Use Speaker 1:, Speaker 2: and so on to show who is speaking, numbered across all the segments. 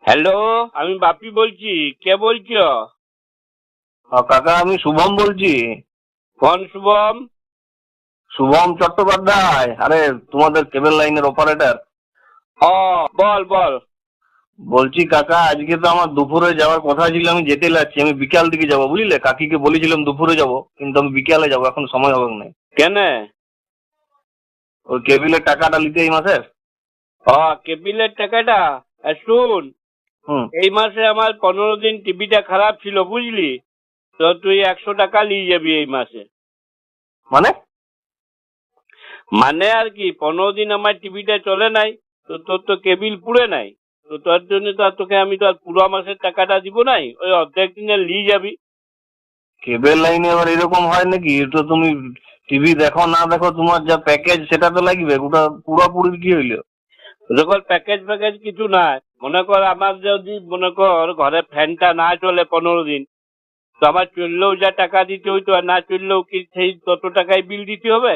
Speaker 1: Hello, আমি বাপি বলছি। কে বলছো?
Speaker 2: কাকা আমি শুভম বলছি।
Speaker 1: কোন শুভম?
Speaker 2: শুভম চট্টোপাধ্যায়, আরে তোমাদের কেবল লাইনের অপারেটর।
Speaker 1: ও, বল বল।
Speaker 2: বলছি কাকা, আজকে তো আমার দুপুরে যাওয়ার কথা ছিল, আমি যেতে লাগছি, আমি বিকাল দিকে যাবো বুঝলে। কাকিকে বলেছিলাম দুপুরে যাব, কিন্তু আমি বিকালে যাবো, এখন সময় হবে না।
Speaker 1: কেন?
Speaker 2: ওই কেবিলের টাকাটা নিতে এই মাসের।
Speaker 1: ও, কেবিলের টাকাটা? শুন,
Speaker 2: হুম।
Speaker 1: এই মাসে আমার 15 দিন টিভিটা খারাপ ছিল বুঝলি। তো তুই 100 টাকা নিয়ে যাবি এই মাসে।
Speaker 2: মানে?
Speaker 1: মানে আর কি, 15 দিন আমার টিভিটা চলে নাই। তো তোর তো কেবিল পুড়ে নাই। তো তোর জন্য তো আর তোকে আমি তো আর পুরো মাসের টাকাটা দিব নাই, ওই অর্ধেক দিনে নিয়ে যাবি।
Speaker 2: কেবল লাইনে আবার এরকম হয় নাকি? তো তুমি টিভি দেখো না দেখো, তোমার যা প্যাকেজ সেটা তো লাগবে, ওটা পুরোপুরি কি হইলো?
Speaker 1: যখন প্যাকেজ প্যাকেজ কিছু নাই, মনে কর আমার যদি মনে কর ঘরে ফ্যানটা না চলে 15 দিন, তো আমার চললেও যা টাকা দিতে হইতো আর না চললেও কি সেই তত টাকাই বিল দিতে হবে?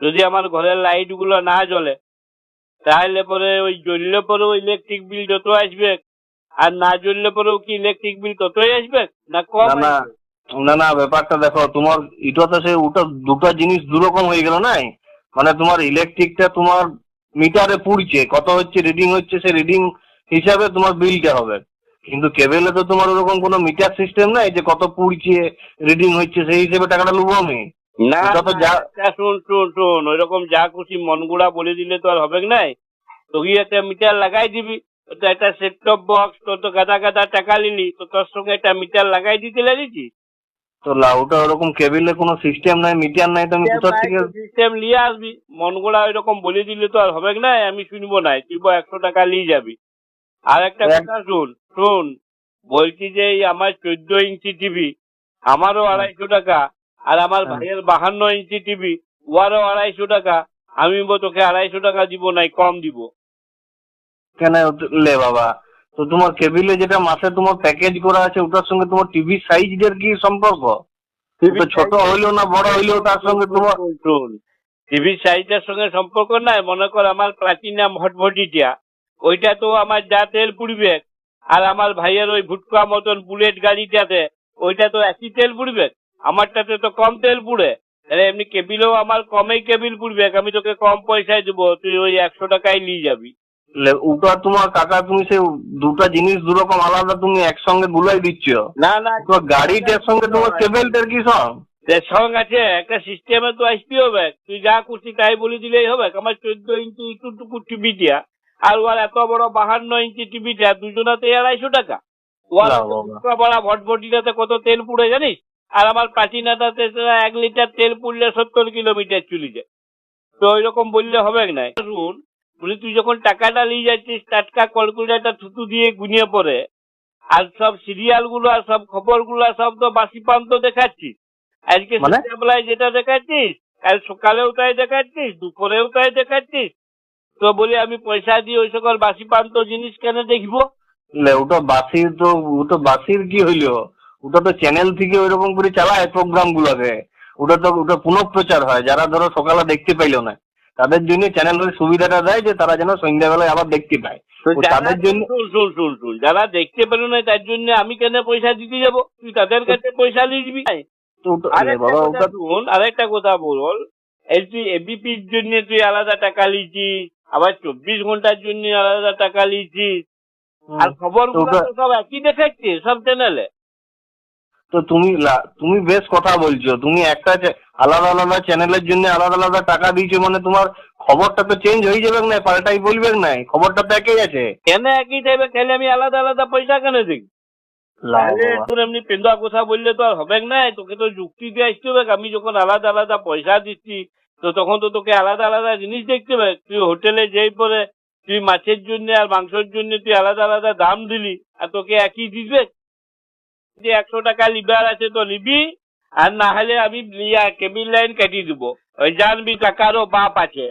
Speaker 1: যদি আমার ঘরের লাইট গুলো না জ্বলে, তাহলে পরে ওই জ্বললে পরেও ইলেকট্রিক বিল যত আসবে, আর না জ্বললে পরেও কি ইলেকট্রিক বিল ততই আসবে না কম
Speaker 2: না না,
Speaker 1: আসবে?
Speaker 2: না না, ব্যাপারটা দেখো, তোমার এটা তো সে ওটা দুটো জিনিস দুরকম হয়ে গেল না। মানে তোমার ইলেকট্রিকটা তোমার মিটারে পুড়ছে, কত হচ্ছে রিডিং হচ্ছে, সে রিডিং হিসাবে তোমার বিলটা হবে। কিন্তু কেবেলে তো তোমার ওরকম কোনো মিটার সিস্টেম নাই যে কত পুড়ছে রিডিং হচ্ছে সেই হিসেবে টাকাটা নেবো আমি।
Speaker 1: না
Speaker 2: ওটা তো
Speaker 1: না,
Speaker 2: যা।
Speaker 1: একটা শোন শোন শোন, ওইরকম যা খুশি মনগুড়া বলে দিলে তো আর হবে নাই। তুই একটা মিটার লাগাই দিবি। তো একটা সেট টপ বক্স, তোর তো গাদা গাদা টাকা নিলি, তো তোর সঙ্গে একটা মিটার লাগাই দিতে লাগিয়েছি।
Speaker 2: তো ওটা ওরকম কেবিলে কোনো সিস্টেম নাই, মিটার নাই, তো আমি কোথা থেকে?
Speaker 1: সিস্টেম নিয়ে আসবি। মনগুড়া ওইরকম বলে দিলে তো আর হবে নাই, আমি শুনবো নাই, তুই 100 টাকা নিয়ে যাবি। আর একটা কথা শুন শুন, বলছি যে এই আমার 14 ইঞ্চি টিভি, আমারও 250 টাকা। আর আমার ভাইয়ের 52 ইঞ্চি টিভি, ওয়ারও 250 টাকা। আমি তোকে 250 টাকা দিব নাই, কম দিব।
Speaker 2: কেন? লে বাবা, তো তোমার কেবিলে যেটা মাসে তোমার প্যাকেজ করা আছে ওটার সঙ্গে তোমার টিভি সাইজের কি সম্পর্ক? তো ছোট হইলেও না বড় হইলেও তার সঙ্গে তোমার।
Speaker 1: শুন, টিভির সাইজটার সঙ্গে সম্পর্ক নাই। মনে কর আমার প্লাটিনাম হটভটিটা, ওইটা তো আমার যা তেল পুড়বে, আর আমার ভাইয়ের ওই ভুটকা মতন বুলেট গাড়িটাতে, ওইটা তো একই তেল পুড়বে। আমারটাতে তো কম তেল পুড়ে। তাহলে এমনি কেবিলেও আমার কমেই কেবিল পুড়বে, আমি তোকে কম পয়সায় দেবো, তুই ওই 100 টাকায় নিয়ে যাবি।
Speaker 2: ওটা তোমার কাকা, তুমি সে দুটা জিনিস দুরকম আলাদা, তুমি একসঙ্গে গুলাই দিচ্ছ।
Speaker 1: না না,
Speaker 2: তো গাড়িটার সঙ্গে তোমার কেবেলটার কি সঙ্গ?
Speaker 1: সঙ্গ আছে, একটা সিস্টেমে তো আসতে হবে। তুই যা খুশি তাই বলে দিলেই হবে। আমার 14 ইঞ্চি একটু টিভিটা, আর ওর এত বড় 52 ইঞ্চি টিভিটা, দুজনাতে 250 টাকা। ওর বড় ভটভটিটাতে কত তেল পুড়ে জানিস? আর আমার প্লাটিনাটাতে 1 লিটার তেল পুড়লে 70 কিলোমিটার চলে যায়। তো ওই রকম বললে হবে না। শুন, বলি তুই যখন টাকাটা নিয়ে যাচ্ছিস, টাটকা ক্যালকুলেটর থুতু দিয়ে গুনিয়ে পড়ে, আর সব সিরিয়াল গুলো আর সব খবর গুলো সব তো বাসি প্রান্ত দেখাচ্ছিস। আজকে
Speaker 2: মানে
Speaker 1: সন্ধ্যাবেলায় যেটা দেখাচ্ছিস, কাল সকালেও তাই দেখাচ্ছিস, দুপুরেও তাই দেখাচ্ছিস। তো বলি আমি পয়সা দিয়ে ওই সকল বাসি প্রান্ত জিনিস কেন দেখবো?
Speaker 2: ওটা বাসির তো, ওটা বাসির কি হইলো? ওটা তো চ্যানেল থেকে ওইরকম করে চালায় প্রোগ্রাম গুলোকে। ওটা তো ওটা পুনঃপ্রচার হয়, যারা ধরো সকালে দেখতে পাইলো না তাদের জন্য চ্যানেলের সুবিধাটা দেয় যে তারা যেন সন্ধ্যাবেলায় আবার দেখতে পায়। তাদের জন্য।
Speaker 1: শুন শুন শুন শুন, যারা দেখতে পেলো না তার জন্য আমি কেন পয়সা দিতে যাবো? তুই তাদের কাছে পয়সা নিয়ে দিবি।
Speaker 2: তো বাবা ওটা।
Speaker 1: আরেকটা কথা বল, এই তুই এবিপির জন্য তুই আলাদা টাকা লিছিস, আবার 24 ঘন্টার জন্য আলাদা টাকা লিছিস, আর খবর
Speaker 2: তো
Speaker 1: গুলো তো সব একই দেখাচ্ছে সব চ্যানেলে।
Speaker 2: তো তুমি বেশ কথা বলছো, তুমি একটা আলাদা আলাদা চ্যানেলের জন্য আলাদা আলাদা টাকা দিয়েছো, মানে তোমার খবরটা তো চেঞ্জ হয়ে যাবে না, পাল্টাই বলবে না, খবরটা তো একই আছে।
Speaker 1: কেন একই টাইপে খেলে আমি আলাদা আলাদা পয়সা কেন দিই? তাহলে তোর এমনি পেন্দা কথা বললে তো আর হবে না, তোকে তো যুক্তি দিয়ে আসতে হবে। আমি যখন আলাদা আলাদা পয়সা দিচ্ছি, তো তখন তো তোকে আলাদা আলাদা জিনিস দেখতে হবে। তুই হোটেলে যেই পরে তুই মাছের জন্য আর মাংসের জন্য তুই আলাদা আলাদা দাম দিলি, আর তোকে একই দিবে? যে 100 টাকা লিবার আছে তো নিবি, আর না হলে আমি কেবিল লাইন কাটিয়ে দিব। ওই জানবি টাকারও বাপ আছে।